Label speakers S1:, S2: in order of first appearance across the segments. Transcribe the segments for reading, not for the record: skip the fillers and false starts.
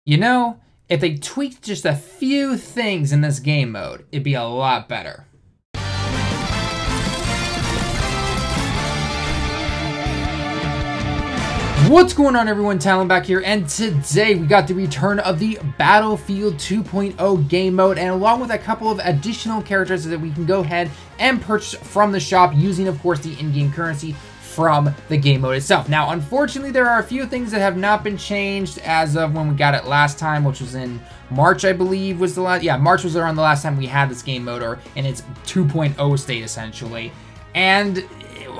S1: You know, if they tweaked just a few things in this game mode, it'd be a lot better. What's going on, everyone? TallenV back here, and today we got the return of the Battelfield 2.0 game mode, and along with a couple of additional characters that we can go ahead and purchase from the shop using, of course, the in-game currency from the game mode itself. Now, unfortunately, there are a few things that have not been changed as of when we got it last time, which was in March, I believe, was the last. Yeah, March was around the last time we had this game mode, or in its 2.0 state, essentially. And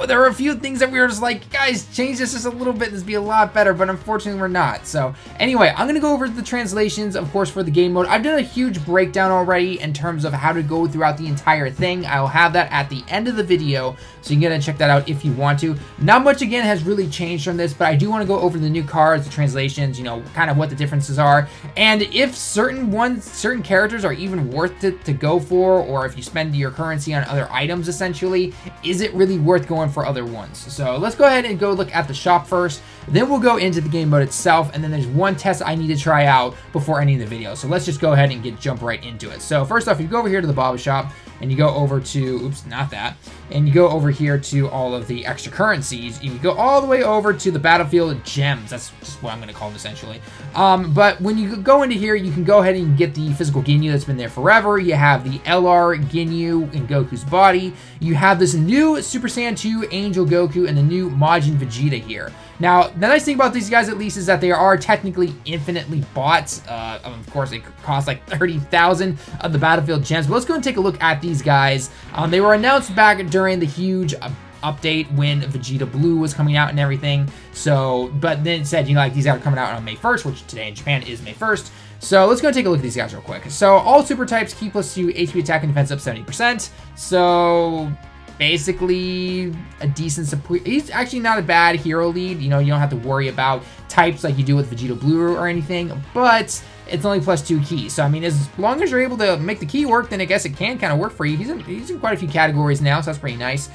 S1: there were a few things that we were just like, guys, change this just a little bit, this would be a lot better, but unfortunately we're not. So anyway, I'm gonna go over the translations, of course, for the game mode. I've done a huge breakdown already in terms of how to go throughout the entire thing. I'll have that at the end of the video, so you can get check that out if you want to. Not much, again, has really changed from this, but I do want to go over the new cards, the translations, you know, kind of what the differences are, and if certain characters are even worth it to go for, or if you spend your currency on other items, essentially, is it really worth going for other ones? So let's go ahead and go look at the shop first, then we'll go into the game mode itself, and then there's one test I need to try out before ending the video. So let's just go ahead and jump right into it. So first off, you go over here to the Baba shop, and you go over to, oops, not that, and you go over here to all of the extra currencies. You go all the way over to the Battelfield gems. That's just what I'm going to call them, essentially. But when you go into here, you can go ahead and get the physical Ginyu that's been there forever. You have the LR Ginyu in Goku's body. You have this new Super Saiyan 2 Angel Goku and the new Majin Vegeta here. Now, the nice thing about these guys, at least, is that they are technically infinitely bought. Of course, it costs like 30,000 of the Battelfield gems. But let's go and take a look at these guys. They were announced back during the huge update when Vegeta Blue was coming out and everything. So, but then it said, you know, like these guys are coming out on May 1st, which today in Japan is May 1st. So let's go and take a look at these guys real quick. So all super types keep +2 HP attack and defense up 70%. So basically a decent support. He's actually not a bad hero lead. You know, you don't have to worry about types like you do with Vegeta Blue or anything, but it's only +2 keys. So I mean, as long as you're able to make the key work, then I guess it can kind of work for you. He's in quite a few categories now, so that's pretty nice.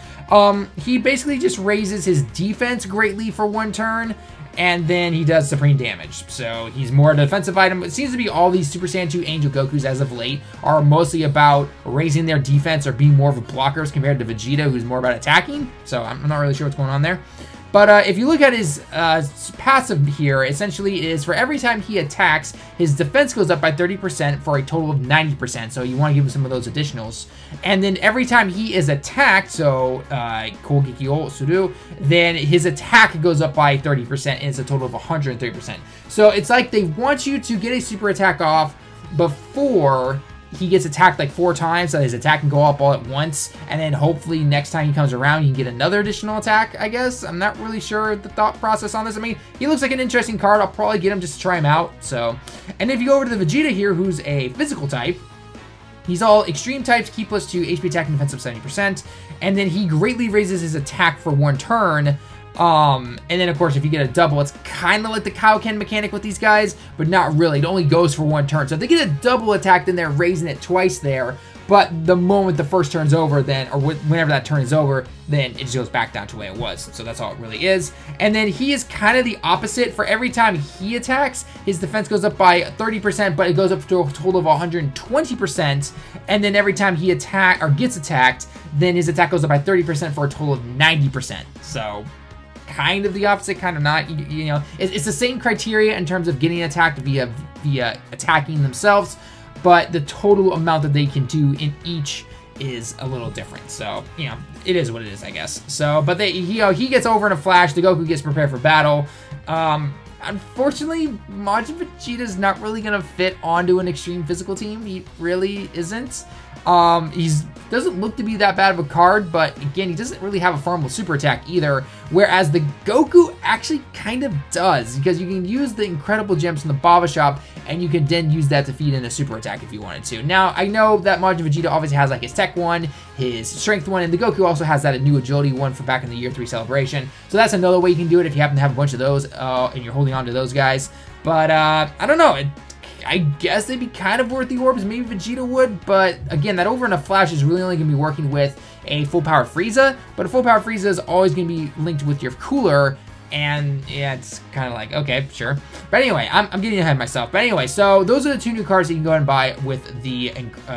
S1: He basically just raises his defense greatly for one turn, and then he does supreme damage. So he's more a defensive item. It seems to be all these Super Saiyan 2 Angel Gokus as of late are mostly about raising their defense or being more of a blockers compared to Vegeta, who's more about attacking. So I'm not really sure what's going on there. But if you look at his passive here, essentially it is for every time he attacks, his defense goes up by 30% for a total of 90%. So you want to give him some of those additionals. And then every time he is attacked, so Kogeki o Suru, then his attack goes up by 30%, and it's a total of 130%. So it's like they want you to get a super attack off before he gets attacked like 4 times, so his attack can go up all at once, and then hopefully next time he comes around, you can get another additional attack, I guess. I'm not really sure the thought process on this. I mean, he looks like an interesting card. I'll probably get him just to try him out. So, and if you go over to the Vegeta here, who's a physical type, he's all extreme types, keep +2 HP attack and defense of 70%, and then he greatly raises his attack for one turn. And then of course if you get a double, it's kind of like the Kaioken mechanic with these guys, but not really. It only goes for one turn. So if they get a double attack, then they're raising it twice there. But the moment the first turn's over, then, or whenever that turn is over, then it just goes back down to the way it was. So that's all it really is. And then he is kind of the opposite. For every time he attacks, his defense goes up by 30%, but it goes up to a total of 120%. And then every time he gets attacked, then his attack goes up by 30% for a total of 90%. So kind of the opposite, kind of not. You know, it's the same criteria in terms of getting attacked via attacking themselves, but the total amount that they can do in each is a little different. So, you know, it is what it is, I guess. So, but he gets over in a flash. The Goku gets prepared for battle. Unfortunately, Majin Vegeta is not really gonna fit onto an extreme physical team. He really isn't. He doesn't look to be that bad of a card, but again, he doesn't really have a farmable super attack either, whereas the Goku actually kind of does, because you can use the incredible gems in the Baba shop, and you can then use that to feed in a super attack if you wanted to. Now, I know that Majin Vegeta obviously has like his tech one, his strength one, and the Goku also has that new agility one from back in the year 3 celebration. So that's another way you can do it if you happen to have a bunch of those, and you're holding on to those guys. But I don't know. I guess they'd be kind of worth the orbs. Maybe Vegeta would, but again, that over in a flash is really only going to be working with a full power Frieza, but a full power Frieza is always going to be linked with your cooler, And yeah, it's kind of like, okay, sure. But anyway, I'm getting ahead of myself. But anyway, so those are the 2 new cards that you can go ahead and buy with the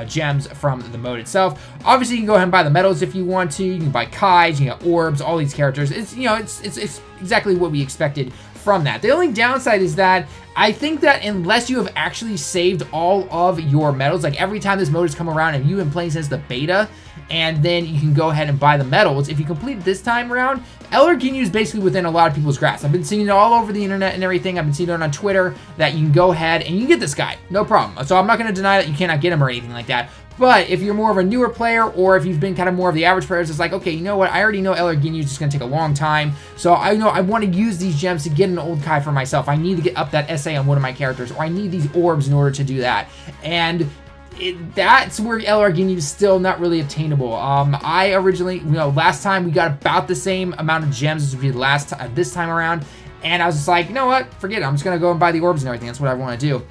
S1: gems from the mode itself. Obviously, you can go ahead and buy the medals if you want to. You can buy Kais, you got orbs, all these characters. It's, you know, it's exactly what we expected from that. The only downside is that I think that unless you have actually saved all of your medals, like every time this mode has come around and you've been playing since the beta, and then you can go ahead and buy the medals. If you complete this time around, LR Ginyu is basically within a lot of people's grasp. I've been seeing it all over the internet and everything. I've been seeing it on Twitter that you can go ahead and you can get this guy, no problem. So I'm not going to deny that you cannot get him or anything like that. But if you're more of a newer player, or if you've been kind of more of the average players, it's like, okay, you know what? I already know LR Ginyu is just going to take a long time. So I know I want to use these gems to get an old Kai for myself. I need to get up that SA on one of my characters, or I need these orbs in order to do that. And that's where LR Ginyu is still not really obtainable. I originally, you know, last time we got about the same amount of gems as we did this time around, and I was just like, you know what, forget it. I'm just gonna go and buy the orbs and everything. That's what I want to do.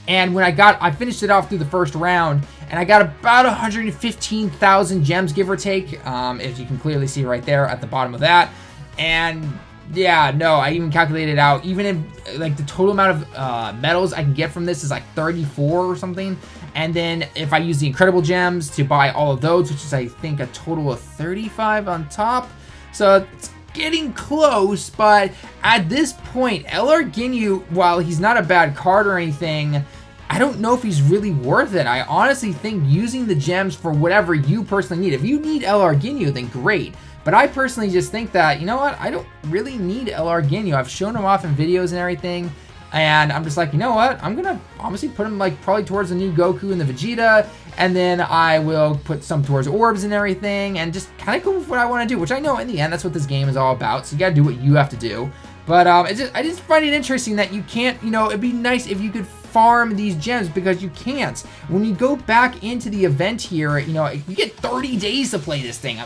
S1: And when I finished it off through the first round, and I got about 115,000 gems, give or take, as you can clearly see right there at the bottom of that. And yeah, no, I even calculated out, even if, like, the total amount of medals I can get from this is like 34 or something. And then if I use the incredible gems to buy all of those, which is, I think, a total of 35 on top. So it's getting close, but at this point, LR Ginyu, while he's not a bad card or anything, I don't know if he's really worth it. I honestly think using the gems for whatever you personally need. If you need LR Ginyu, then great. But I personally just think that, you know what, I don't really need LR Ginyu. I've shown him off in videos and everything, and I'm just like, you know what, I'm gonna honestly put him like probably towards the new Goku and the Vegeta, and then I will put some towards orbs and everything, and just kind of go with what I want to do, which I know in the end that's what this game is all about. So you gotta do what you have to do. But I just find it interesting that you can't, you know, it'd be nice if you could farm these gems, because you can't. When you go back into the event here, you know, you get 30 days to play this thing.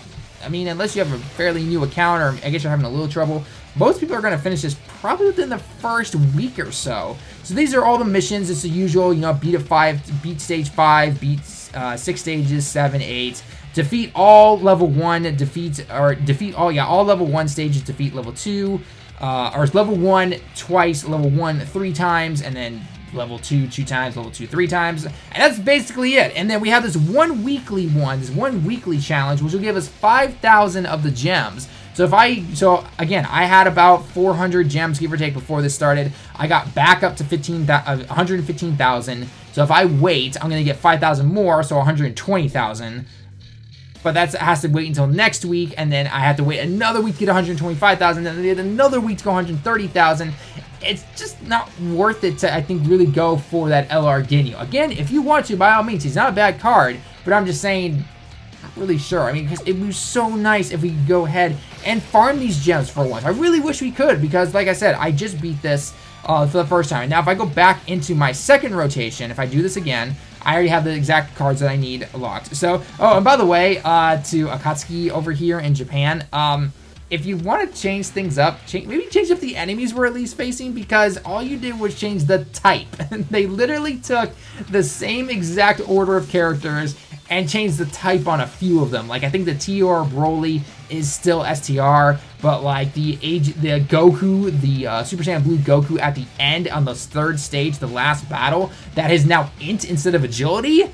S1: I mean, unless you have a fairly new account, or I guess you're having a little trouble, most people are going to finish this probably within the first week or so. So these are all the missions. It's the usual, you know, beat stage 5, beat 6 stages, 7, 8. Defeat all level 1, all level 1 stages, defeat level 2, or level 1 twice, level 1 3 times, and then level 2 2 times, level 2 3 times, and that's basically it. And then we have this one weekly challenge, which will give us 5,000 of the gems. So again, I had about 400 gems, give or take, before this started. I got back up to 115,000. So if I wait, I'm gonna get 5,000 more, so 120,000. But that has to wait until next week, and then I have to wait another week to get 125,000, and then another week to go 130,000. It's just not worth it to, I think, really go for that LR Ginyu. Again, if you want to, by all means, he's not a bad card, but I'm just saying, not really sure. I mean, because it would be so nice if we could go ahead and farm these gems for once. I really wish we could, because like I said, I just beat this for the first time. And now if I go back into my second rotation, if I do this again, I already have the exact cards that I need locked. So, oh, and by the way, to Akatsuki over here in Japan, if you want to change things up, maybe change up the enemies we're at least facing, because all you did was change the type. They literally took the same exact order of characters and changed the type on a few of them. Like, I think the TR Broly is still STR, but like the Goku, the Super Saiyan Blue Goku at the end on the 3rd stage, the last battle, that is now int instead of agility.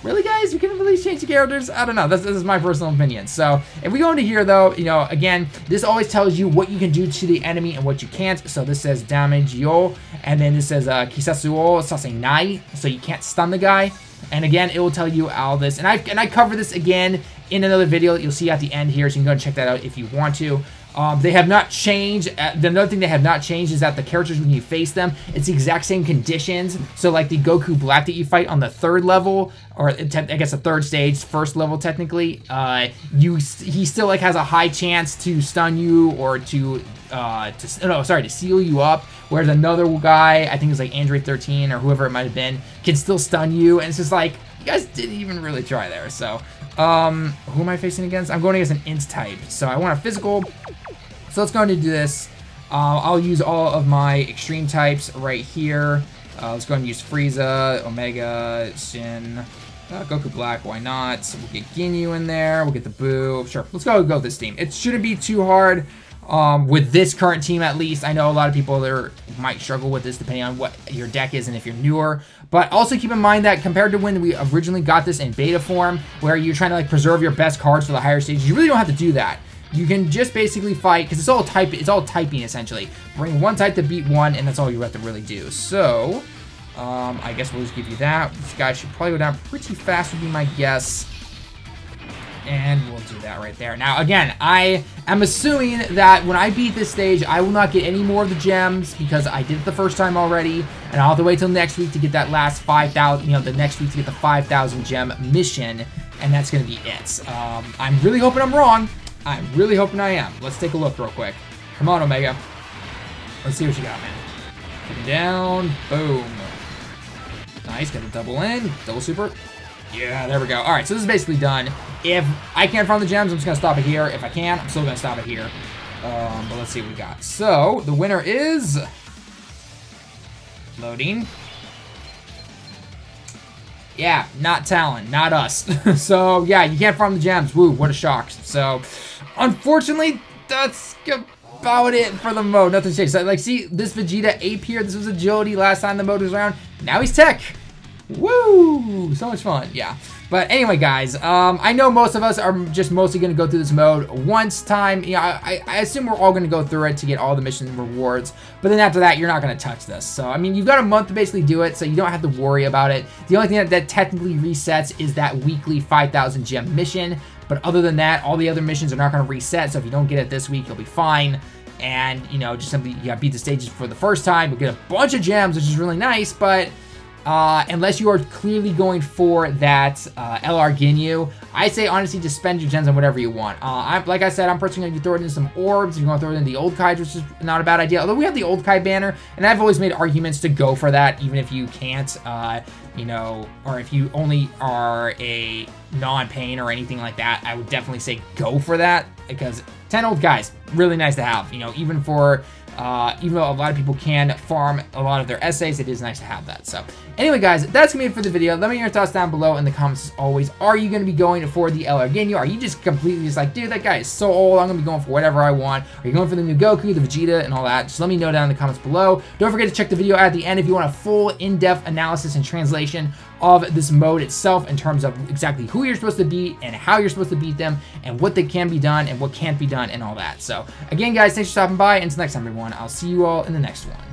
S1: Really, guys? You can really change the characters? I don't know. This is my personal opinion. So, if we go into here, though, you know, again, this always tells you what you can do to the enemy and what you can't. So, this says damage yo, and then this says kisatsuo sasenai, so you can't stun the guy. And again, it will tell you all this. And I cover this again in another video that you'll see at the end here, so you can go and check that out if you want to. They have not changed. Another thing they have not changed is that the characters, when you face them, it's the exact same conditions. So like the Goku Black that you fight on the 3rd level, or I guess the 3rd stage, 1st level technically, he still like has a high chance to stun you or to seal you up. Whereas another guy, I think it's like Android 13 or whoever it might have been, can still stun you. And it's just like, you guys didn't even really try there. So, who am I facing against? I'm going against an int type. So I want a physical. So let's go ahead and do this. I'll use all of my extreme types right here. Let's go ahead and use Frieza, Omega, Shin, Goku Black, why not? So we'll get Ginyu in there, we'll get the Boo. Sure, let's go with this team. It shouldn't be too hard. with this current team at least. I know a lot of people there might struggle with this depending on what your deck is and if you're newer. But also keep in mind that compared to when we originally got this in beta form, where you're trying to like preserve your best cards for the higher stages, you really don't have to do that. You can just basically fight, because it's all typing essentially. Bring one type to beat one, and that's all you have to really do. So, I guess we'll just give you that. This guy should probably go down pretty fast would be my guess. And we'll do that right there. Now, again, I am assuming that when I beat this stage, I will not get any more of the gems because I did it the first time already. And I'll have to wait till next week to get that last 5,000, the next week to get the 5,000 gem mission. And that's going to be it. I'm really hoping I'm wrong. I'm really hoping I am. Let's take a look real quick. Come on, Omega. Let's see what you got, man. Put it down. Boom. Nice. Got a double in. Double super. Yeah, there we go. All right, so this is basically done. If I can't farm the gems, I'm just going to stop it here. If I can, I'm still going to stop it here. But let's see what we got. So, the winner is... Loading. Yeah, not Talon, not us. So, yeah, you can't farm the gems. Woo, what a shock. So, unfortunately, that's about it for the mode. Nothing changed. So, like, see, this Vegeta ape here, this was agility last time the mode was around. Now he's tech. Woo! So much fun, yeah. But anyway, guys, I know most of us are just mostly going to go through this mode once time. I assume we're all going to go through it to get all the mission rewards. But then after that, you're not going to touch this. So, I mean, you've got a month to basically do it, so you don't have to worry about it. The only thing that technically resets is that weekly 5,000 gem mission. But other than that, all the other missions are not going to reset. So if you don't get it this week, you'll be fine. And, just simply, you got to beat the stages for the first time. You'll get a bunch of gems, which is really nice, but... unless you are clearly going for that LR Ginyu, I say honestly just spend your gems on whatever you want. Like I said, I'm personally going to throw it in some orbs. If you want to throw it in the old Kai, which is not a bad idea. Although we have the old Kai banner, and I've always made arguments to go for that, even if you can't, or if you only are a non-pain or anything like that, I would definitely say go for that, because 10 old Kais, really nice to have, even for... even though a lot of people can farm a lot of their essays, it is nice to have that. So anyway, guys, that's going to be it for the video. Let me know your thoughts down below in the comments as always. Are you going to be going for the LR Ginyu? Are you just completely just like, dude, that guy is so old, I'm going to be going for whatever I want? Are you going for the new Goku, the Vegeta, and all that? Just let me know down in the comments below. Don't forget to check the video at the end if you want a full in-depth analysis and translation of this mode itself in terms of exactly who you're supposed to beat and how you're supposed to beat them and what they can be done and what can't be done and all that. So again, guys, thanks for stopping by. Until next time, everyone, I'll see you all in the next one.